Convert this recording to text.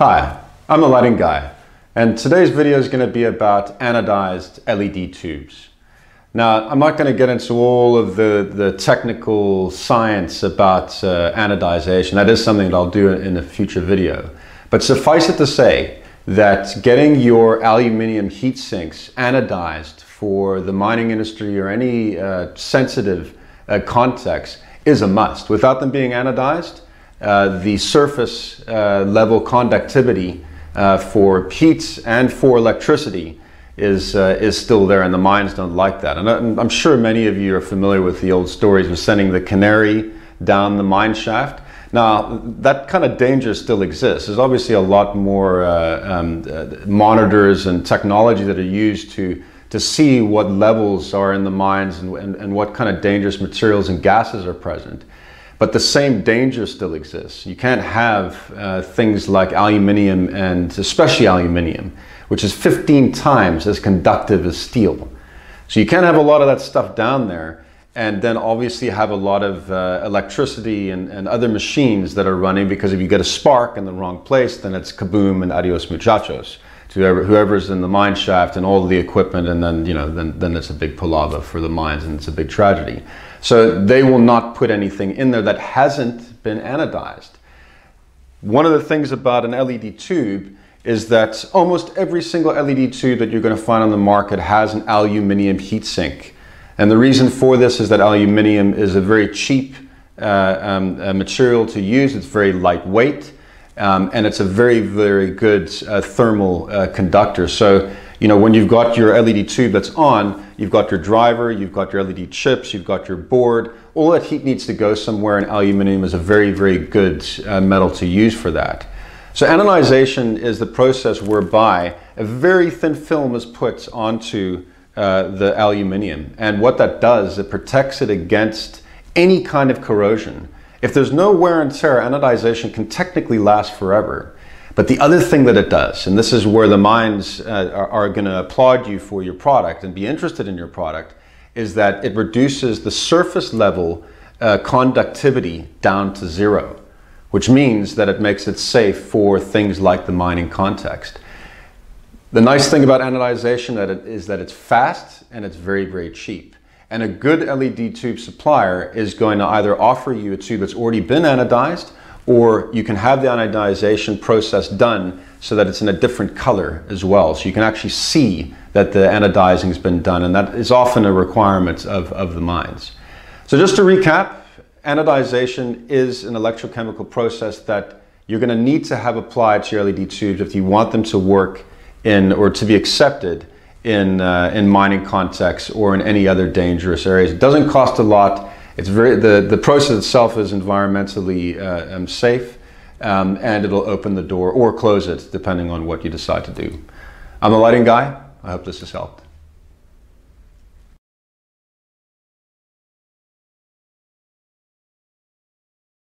Hi, I'm the lighting guy, and today's video is going to be about anodized LED tubes. Now, I'm not going to get into all of the technical science about anodization. That is something that I'll do in a future video. But suffice it to say that getting your aluminium heat sinks anodized for the mining industry or any sensitive context is a must. Without them being anodized, the surface level conductivity for heat and for electricity is still there, and the mines don't like that. And I'm sure many of you are familiar with the old stories of sending the canary down the mine shaft. Now, that kind of danger still exists. There's obviously a lot more monitors and technology that are used to see what levels are in the mines and what kind of dangerous materials and gases are present. But the same danger still exists. You can't have things like aluminium, and especially aluminium, which is 15 times as conductive as steel. So you can't have a lot of that stuff down there and then obviously have a lot of electricity and other machines that are running, because if you get a spark in the wrong place, then it's kaboom and adios muchachos to whoever's in the mine shaft and all of the equipment, and then then it's a big palaver for the mines and it's a big tragedy. So they will not put anything in there that hasn't been anodized. One of the things about an LED tube is that almost every single LED tube that you're going to find on the market has an aluminium heat sink. And the reason for this is that aluminium is a very cheap material to use. It's very lightweight, and it's a very, very good thermal conductor. So, when you've got your LED tube that's on, you've got your driver, you've got your LED chips, you've got your board. All that heat needs to go somewhere, and aluminium is a very, very good metal to use for that. So anodization is the process whereby a very thin film is put onto the aluminium. And what that does, it protects it against any kind of corrosion. If there's no wear and tear, anodization can technically last forever. But the other thing that it does, and this is where the mines are going to applaud you for your product and be interested in your product, is that it reduces the surface level conductivity down to zero, which means that it makes it safe for things like the mining context. The nice thing about anodization is that it's fast and it's very, very cheap. And a good LED tube supplier is going to either offer you a tube that's already been anodized, or you can have the anodization process done so that it's in a different color as well. So you can actually see that the anodizing has been done, and that is often a requirement of the mines. So just to recap, anodization is an electrochemical process that you're going to need to have applied to your LED tubes if you want them to work in, or to be accepted in mining contexts or in any other dangerous areas. It doesn't cost a lot. It's the process itself is environmentally safe, and it'll open the door or close it depending on what you decide to do. I'm the lighting guy. I hope this has helped.